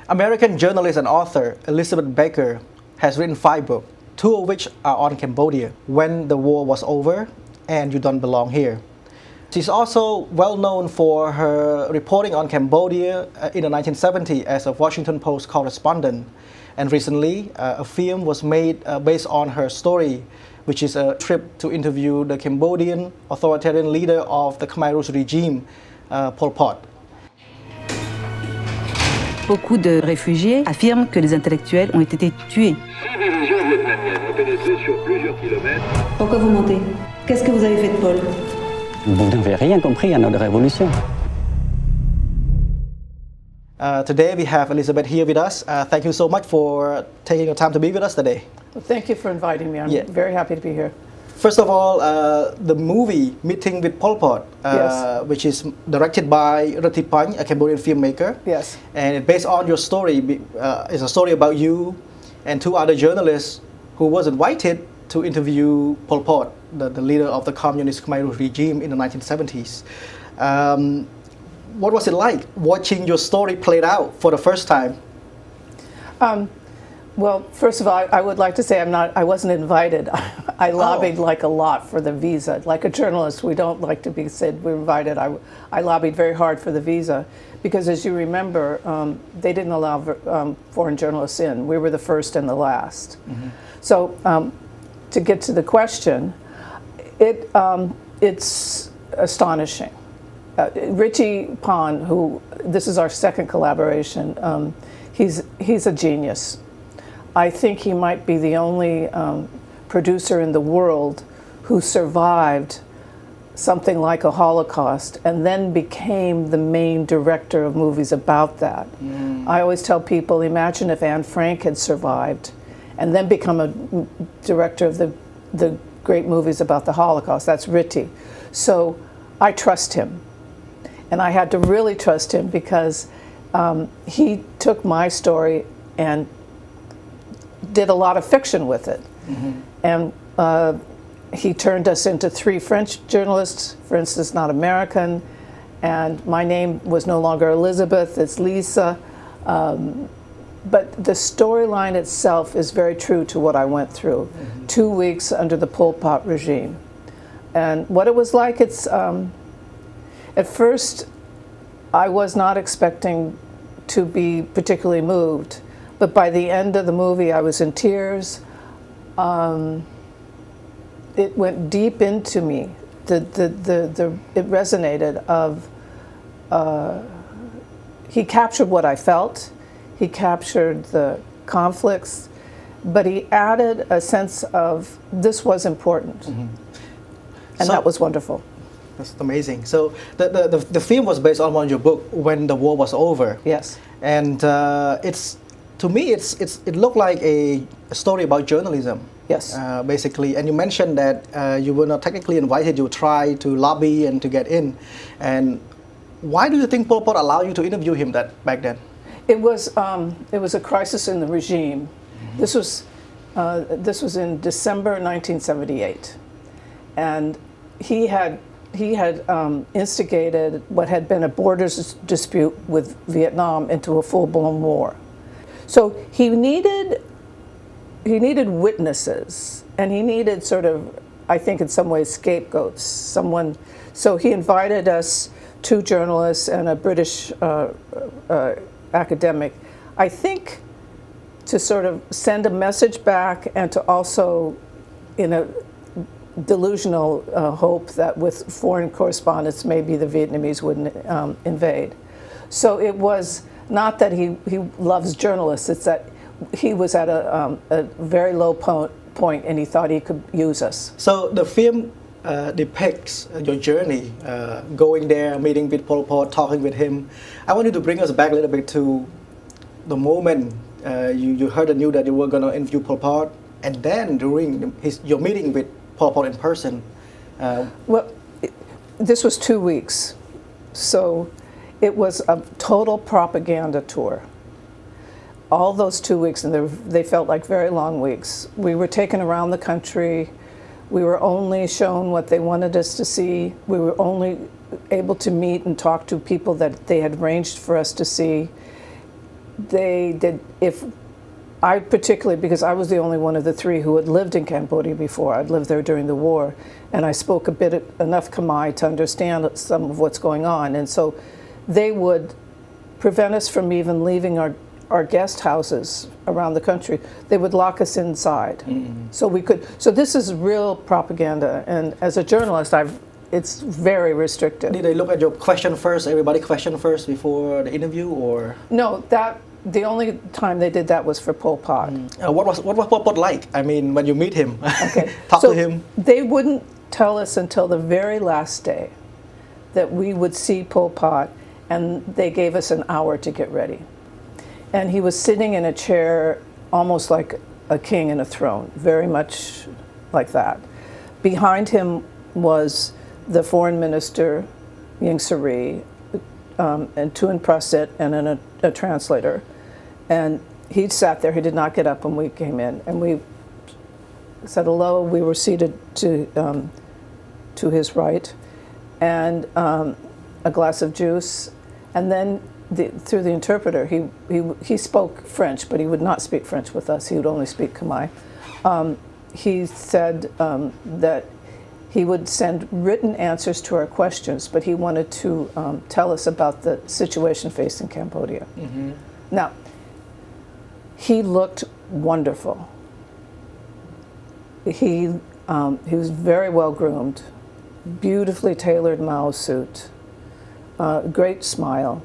American journalist and author Elizabeth Becker has written 5 books, 2 of which are on Cambodia, When the War Was Over and You Don't Belong Here. She's also well known for her reporting on Cambodia in the 1970s as a Washington Post correspondent. And recently, a film was made based on her story, which is a trip to interview the Cambodian authoritarian leader of the Khmer Rouge regime, Pol Pot. Beaucoup de réfugiés affirment que les intellectuels ont été tués. 6 divisions vietnamiennes ont pénétré sur plusieurs kilomètres. Pourquoi vous mentez? Qu'est-ce que vous avez fait de Paul? Vous n'avez rien compris à notre révolution. Today we have Elizabeth here with us. Thank you so much for taking your time to be with us today. Well, thank you for inviting me. I'm very happy to be here. First of all, the movie Meeting with Pol Pot, Yes. which is directed by Rithy Panh, a Cambodian filmmaker. Yes. And it's based on your story. It's a story about you and 2 other journalists who was invited to interview Pol Pot, the leader of the communist Khmer Rouge regime in the 1970s. What was it like watching your story played out for the first time? Well, first of all, I would like to say I wasn't invited. I lobbied like a lot for the visa. Like a journalist, we don't like to be said we're invited. I lobbied very hard for the visa because, as you remember, they didn't allow foreign journalists in. We were the first and the last. Mm-hmm. So, to get to the question, it's astonishing. Rithy Panh, this is our second collaboration, he's a genius. I think he might be the only producer in the world who survived something like a Holocaust and then became the main director of movies about that. I always tell people, imagine if Anne Frank had survived and then become a director of the great movies about the Holocaust. That's Rithy. So I trust him. And I had to really trust him because he took my story and did a lot of fiction with it. Mm-hmm. And he turned us into 3 French journalists, for instance, not American. And my name was no longer Elizabeth, it's Lisa. But the storyline itself is very true to what I went through. Mm-hmm. 2 weeks under the Pol Pot regime. And what it was like, it's, at first, I was not expecting to be particularly moved. But by the end of the movie, I was in tears. It went deep into me. It resonated he captured what I felt. He captured the conflicts, but he added a sense of this was important. Mm-hmm. And that was wonderful. That's amazing. So the film was based on one of your book, When the War Was Over. Yes. And to me, it looked like a story about journalism. Yes. Basically, and you mentioned that you were not technically invited. You tried to lobby and to get in. And why do you think Pol Pot allowed you to interview him back then? It was a crisis in the regime. Mm-hmm. This was in December 1978, and he had instigated what had been a borders dispute with Vietnam into a full-blown war. So he needed witnesses, and he needed sort of, I think in some ways, scapegoats, someone. So he invited us, 2 journalists and a British academic, I think to sort of send a message back and to also, in a delusional hope that with foreign correspondents, maybe the Vietnamese wouldn't invade. So it was not that he loves journalists, it's that he was at a very low point and he thought he could use us. So the film depicts your journey, going there, meeting with Pol Pot, talking with him. I want you to bring us back a little bit to the moment you heard the news that you were going to interview Pol Pot, and then during your meeting with Pol Pot in person. Well, this was 2 weeks, so it was a total propaganda tour. All those 2 weeks, and they felt like very long weeks. We were taken around the country. We were only shown what they wanted us to see. We were only able to meet and talk to people that they had arranged for us to see. they did, if I particularly, because I was the only one of the three who had lived in Cambodia before. I'd lived there during the war, and I spoke enough Khmer to understand some of what's going on. And so they would prevent us from even leaving our guest houses around the country. They would lock us inside. So this is real propaganda. And as a journalist, it's very restricted. Did they look at your question first? Everybody question first before the interview, or? No, the only time they did that was for Pol Pot. What was Pol Pot like? I mean, when you meet him, Okay. talk to him. They wouldn't tell us until the very last day that we would see Pol Pot, and they gave us an hour to get ready. And he was sitting in a chair almost like a king in a throne, very much like that. Behind him was the foreign minister, Ying Sari, and Tuan Prasit, and a translator. And he sat there. He did not get up when we came in. And we said hello. We were seated to his right, and a glass of juice. And then through the interpreter, he spoke French, but he would not speak French with us. He would only speak Khmer. He said that he would send written answers to our questions, but he wanted to tell us about the situation facing Cambodia. Now, he looked wonderful. He was very well groomed, beautifully tailored Mao suit, great smile,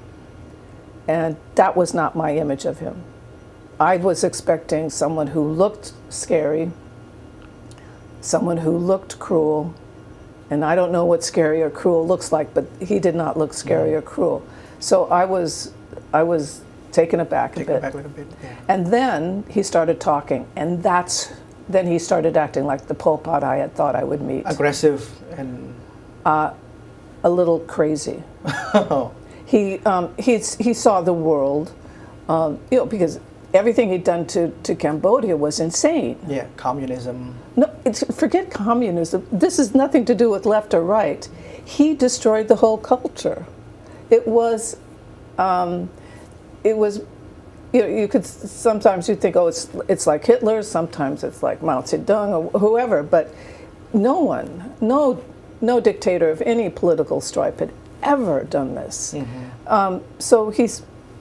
and that was not my image of him. I was expecting someone who looked scary, someone who looked cruel, and I don't know what scary or cruel looks like, but he did not look scary or cruel. So I was taken aback a bit. Yeah. And then he started talking, and then he started acting like the Pol Pot I had thought I would meet. Aggressive and A little crazy. He saw the world, because everything he'd done to Cambodia was insane. Yeah, communism. No, forget communism. This has nothing to do with left or right. He destroyed the whole culture. It was, you could sometimes you think, oh, it's like Hitler. Sometimes it's like Mao Zedong or whoever. But no dictator of any political stripe had ever done this. So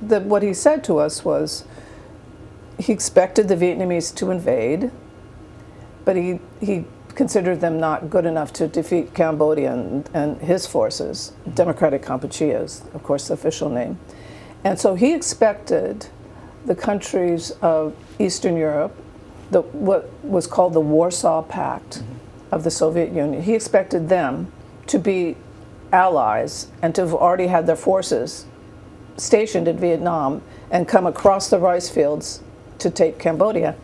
what he said to us was, he expected the Vietnamese to invade, but he considered them not good enough to defeat Cambodia and his forces. Democratic Kampuchea is, of course, the official name. And so he expected the countries of Eastern Europe, what was called the Warsaw Pact of the Soviet Union, he expected them to be allies and to have already had their forces stationed in Vietnam and come across the rice fields to take Cambodia.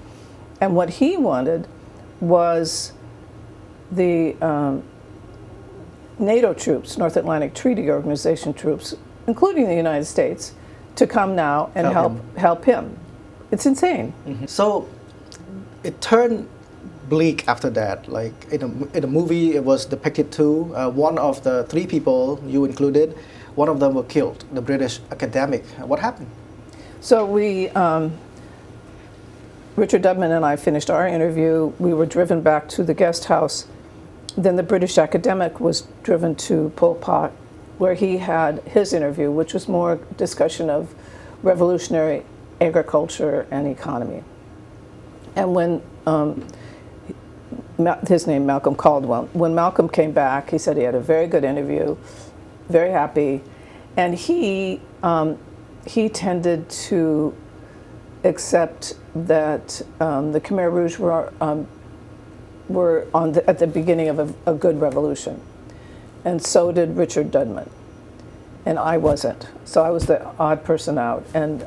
And what he wanted was the NATO troops, North Atlantic Treaty Organization troops, including the United States, to come now and help him. It's insane. So it turned bleak after that. Like in the movie, it was depicted too. One of the three people you included, one of them were killed, the British academic. What happened? So Richard Dudman and I finished our interview. We were driven back to the guest house. Then the British academic was driven to Pol Pot, where he had his interview, which was more discussion of revolutionary agriculture and economy. And when his name, Malcolm Caldwell, when Malcolm came back, he said he had a very good interview, very happy, and he tended to accept that the Khmer Rouge were at the beginning of a good revolution, and so did Richard Dudman, and I wasn't. So I was the odd person out, and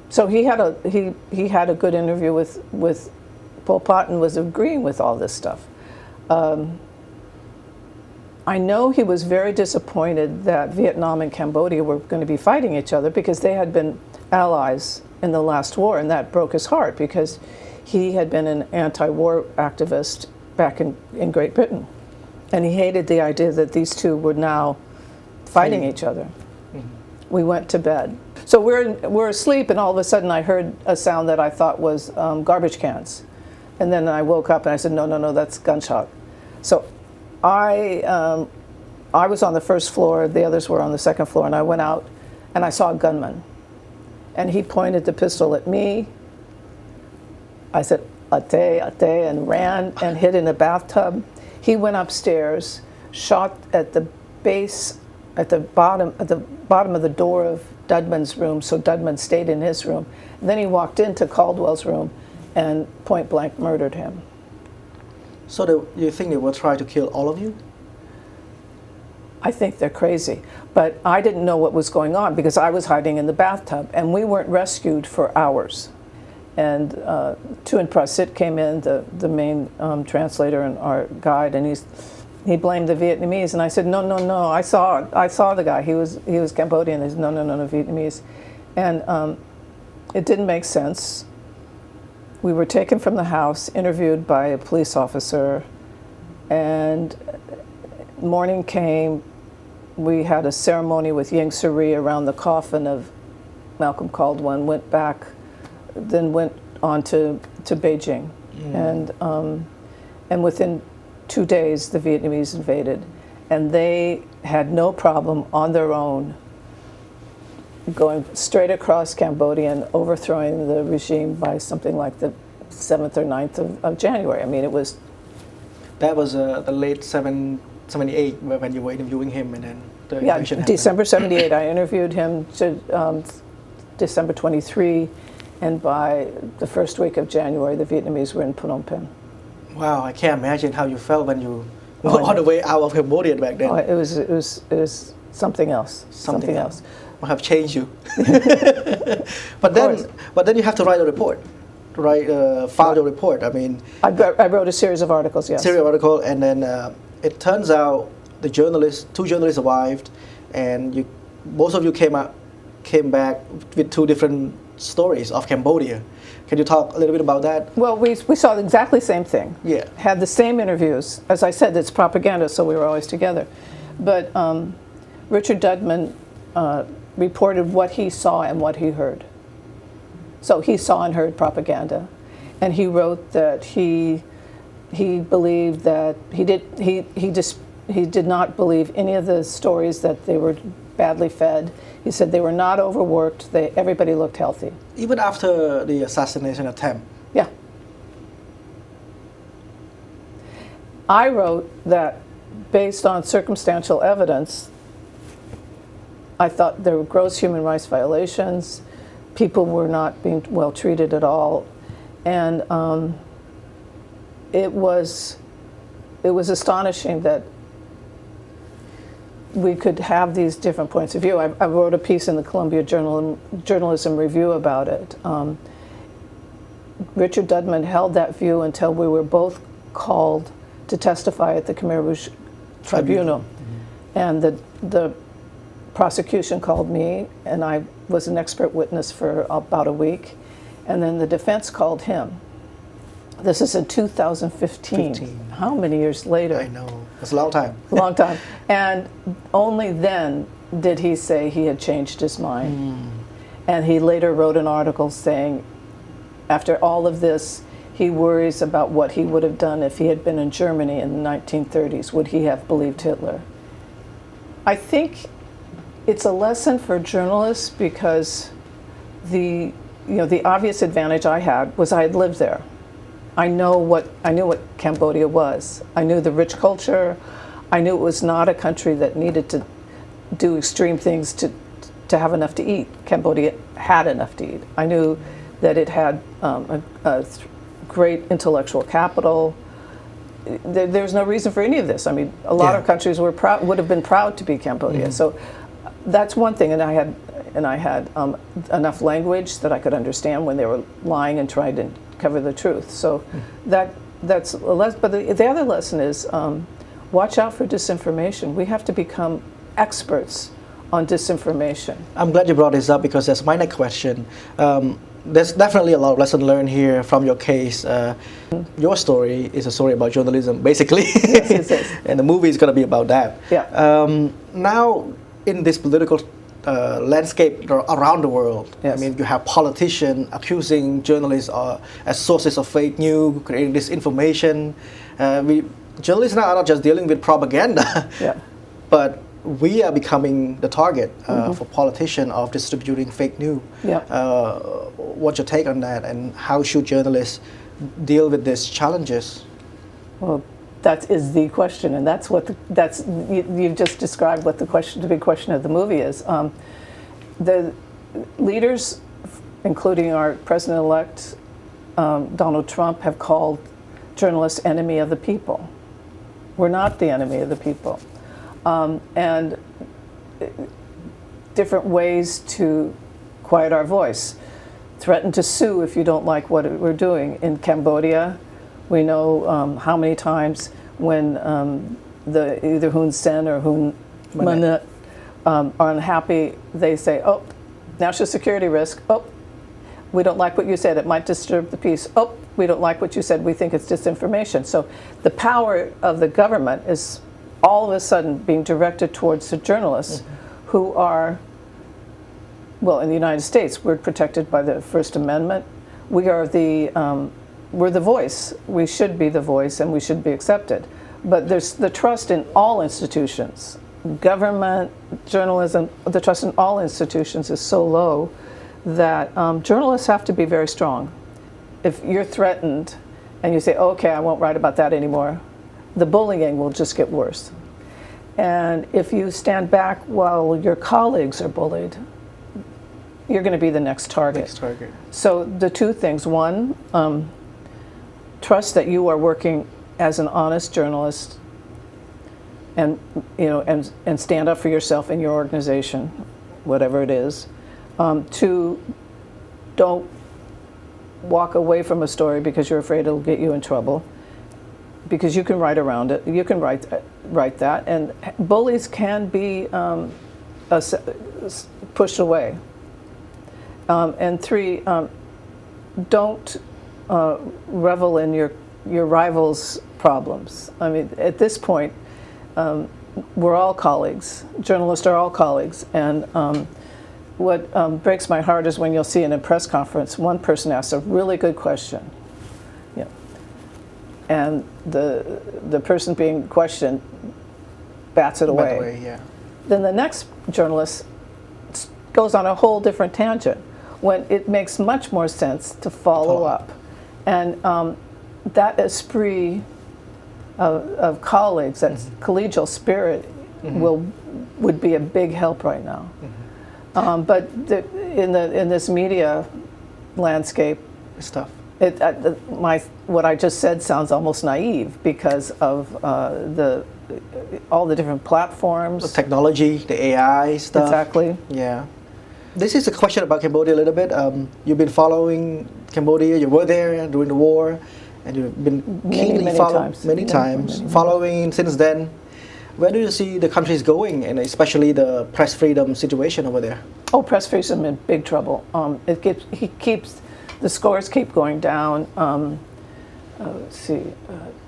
so he had a good interview with Pol Pot and was agreeing with all this stuff. I know he was very disappointed that Vietnam and Cambodia were going to be fighting each other because they had been allies in the last war, and that broke his heart because he had been an anti-war activist back in Great Britain, and he hated the idea that these two were now fighting each other. We went to bed. So we're asleep, and all of a sudden I heard a sound that I thought was garbage cans. And then I woke up and I said, no, that's gunshot. So I was on the first floor, the others were on the second floor, and I went out and I saw a gunman. And he pointed the pistol at me. I said, ate, and ran and hid in a bathtub. He went upstairs, shot at the base, at the bottom of the door of Dudman's room, so Dudman stayed in his room. And then he walked into Caldwell's room and point blank murdered him. So you think they will try to kill all of you? I think they're crazy. But I didn't know what was going on because I was hiding in the bathtub, and we weren't rescued for hours. And Tuan Prasit came in, the main translator and our guide, and he blamed the Vietnamese. And I said, no, I saw the guy. He was Cambodian. He said, no, Vietnamese. And it didn't make sense. We were taken from the house, interviewed by a police officer, and morning came. We had a ceremony with Ying Suri around the coffin of Malcolm Caldwell, went back, then went on to Beijing. And within 2 days, the Vietnamese invaded. And they had no problem on their own going straight across Cambodia and overthrowing the regime by something like the 7th or 9th of January. I mean, it was... That was the late 78 when you were interviewing him, and then the invasion happened. December 78. I interviewed him to December 23, and by the first week of January, the Vietnamese were in Phnom Penh. Wow, I can't imagine how you felt when you were on the way out of Cambodia back then. Oh, it was something else. Something else. Will have changed you. but then you have to write a report, file a report. I mean, I wrote a series of articles. Yes. Series of article, and then it turns out two journalists arrived, and both of you came back with two different stories of Cambodia. Can you talk a little bit about that? Well, we saw exactly the same thing. Yeah. Had the same interviews. As I said, it's propaganda, so we were always together. But Richard Dudman reported what he saw and what he heard. So he saw and heard propaganda, and he wrote that he believed that he did not believe any of the stories that they were badly fed. He said they were not overworked. Everybody looked healthy. Even after the assassination attempt. Yeah. I wrote that based on circumstantial evidence, I thought there were gross human rights violations. People were not being well treated at all, and it was astonishing that we could have these different points of view. I wrote a piece in the Columbia Journalism Review about it. Richard Dudman held that view until we were both called to testify at the Khmer Rouge Tribunal. Mm-hmm. And the prosecution called me, and I was an expert witness for about a week, and then the defense called him. This is in 2015. How many years later? I know. It's a long time. Long time. And only then did he say he had changed his mind. And he later wrote an article saying, after all of this, he worries about what he would have done if he had been in Germany in the 1930s. Would he have believed Hitler? I think it's a lesson for journalists because the obvious advantage I had was I had lived there. I knew what Cambodia was. I knew the rich culture. I knew it was not a country that needed to do extreme things to have enough to eat. Cambodia had enough to eat. I knew that it had a great intellectual capital. There's no reason for any of this. I mean, a lot of countries would have been proud to be Cambodia. So that's one thing. And I had enough language that I could understand when they were lying and trying to cover the truth. So that's a lesson. But the other lesson is watch out for disinformation. We have to become experts on disinformation. I'm glad you brought this up because that's my next question. There's definitely a lot of lesson learned here from your case. Your story is a story about journalism, basically. Yes. And the movie is going to be about that. Yeah. Now, in this political landscape around the world. Yes. I mean, you have politicians accusing journalists as sources of fake news, creating disinformation. Journalists now are not just dealing with propaganda, Yeah. but we are becoming the target for politicians of distributing fake news. Yeah. What's your take on that, and how should journalists deal with these challenges? Well, that is the question, and that's what you've just described what the big question of the movie is. The leaders, including our president-elect Donald Trump, have called journalists enemy of the people. We're not the enemy of the people, and different ways to quiet our voice. Threaten to sue if you don't like what we're doing. In Cambodia, we know how many times when either Hun Sen or Hun Manet are unhappy, they say, oh, national security risk, oh, we don't like what you said, it might disturb the peace, oh, we don't like what you said, we think it's disinformation. So the power of the government is all of a sudden being directed towards the journalists who are, well, in the United States, we're protected by the First Amendment. We are we're the voice. We should be the voice, and we should be accepted. But there's the trust in all institutions, government, journalism. The trust in all institutions is so low that journalists have to be very strong. If you're threatened, and you say, "Okay, I won't write about that anymore," the bullying will just get worse. And if you stand back while your colleagues are bullied, you're going to be the next target. So the two things: one, trust that you are working as an honest journalist, and and stand up for yourself in your organization, whatever it is. Two, don't walk away from a story because you're afraid it'll get you in trouble, because you can write around it. You can write that, and bullies can be pushed away. And three, don't revel in your rivals' problems. I mean, at this point, we're all colleagues. Journalists are all colleagues. And what breaks my heart is when you'll see in a press conference, one person asks a really good question, and the person being questioned bats it away. Yeah. Then the next journalist goes on a whole different tangent, when it makes much more sense to follow up. And that esprit of colleagues, that collegial spirit, would be a big help right now. But in this media landscape, It's tough. What I just said sounds almost naive because of all the different platforms. The technology, the AI stuff. Exactly. Yeah. This is a question about Cambodia a little bit. You've been following Cambodia. You were there during the war, and you've been keenly many times following since then. Where do you see the country is going, and especially the press freedom situation over there? Oh, press freedom in big trouble. The scores keep going down. Let's see.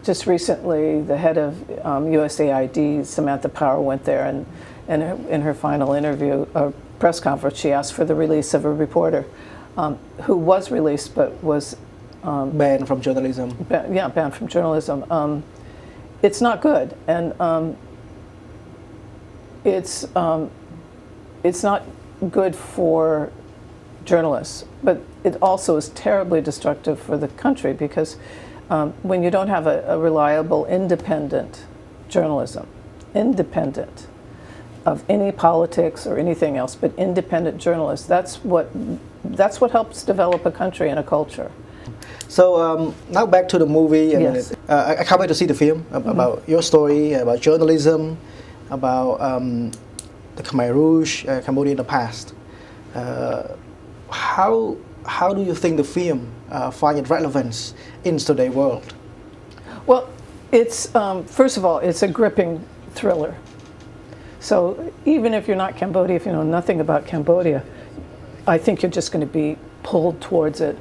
Just recently, the head of USAID, Samantha Power, went there, and in her final interview, press conference, she asked for the release of a reporter who was released but was banned from journalism. Banned from journalism. It's not good, and it's not good for journalists, but it also is terribly destructive for the country, because when you don't have a reliable, independent journalism, independent of any politics or anything else, but independent journalists, that's what helps develop a country and a culture. So now back to the movie. And Yes. I can't wait to see the film about your story, about journalism, about the Khmer Rouge, Cambodia in the past. How do you think the film find its relevance in today's world? Well, it's first of all, it's a gripping thriller. So even if you're not Cambodia, if you know nothing about Cambodia, I think you're just going to be pulled towards it.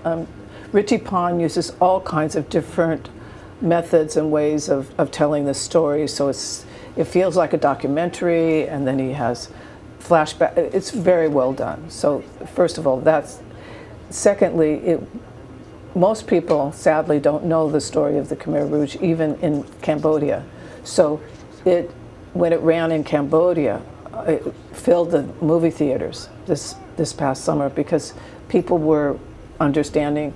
Rithy Panh uses all kinds of different methods and ways of telling this story. So it feels like a documentary, and then he has flashback. It's very well done. So first of all, that's. Secondly, most people sadly don't know the story of the Khmer Rouge, even in Cambodia. So when it ran in Cambodia, it filled the movie theaters this past summer because people were understanding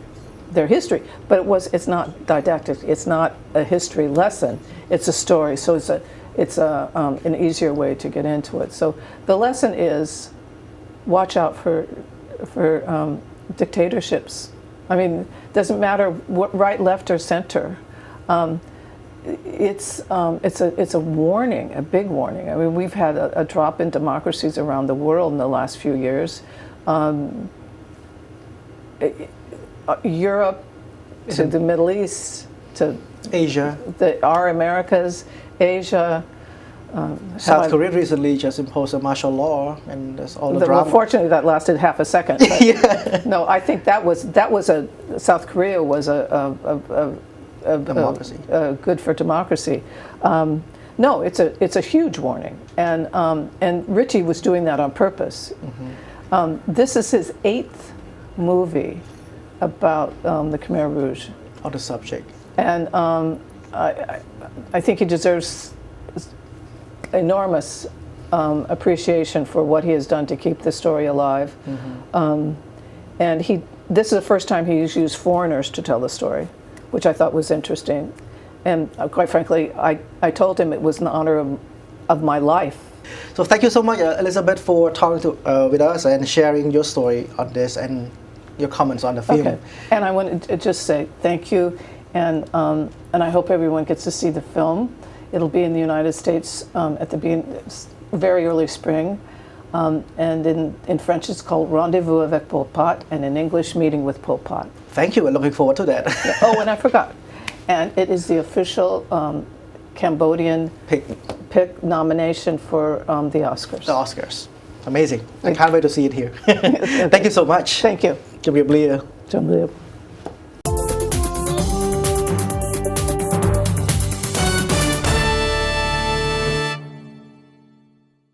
their history. But it's not didactic. It's not a history lesson. It's a story. So it's an easier way to get into it. So the lesson is watch out for dictatorships. I mean, it doesn't matter what right, left, or center. It's a warning, a big warning. I mean, we've had a drop in democracies around the world in the last few years. Europe to the Middle East to Asia. Our Americas, Asia. South Korea recently just imposed a martial law, and there's all the drama. Well, fortunately, that lasted half a second. Yeah. No, I think South Korea was a democracy. Good for democracy. No, it's a huge warning, and Rithy was doing that on purpose. Mm-hmm. This is his 8th movie about the Khmer Rouge. On the subject. And I think he deserves enormous appreciation for what he has done to keep the story alive. Mm-hmm. And this is the first time he's used foreigners to tell the story, which I thought was interesting. And quite frankly, I told him it was an honor of my life. So thank you so much, Elizabeth, for talking with us and sharing your story on this and your comments on the film. Okay. And I want to just say thank you, and I hope everyone gets to see the film. It'll be in the United States at the very early spring, and in French it's called Rendez-vous avec Pol Pot, and in English, Meeting with Pol Pot. Thank you. We're looking forward to that. Oh, and I forgot. And it is the official Cambodian pick nomination for the Oscars. The Oscars. Amazing. I can't wait to see it here. Thank you so much. Thank you. Chăm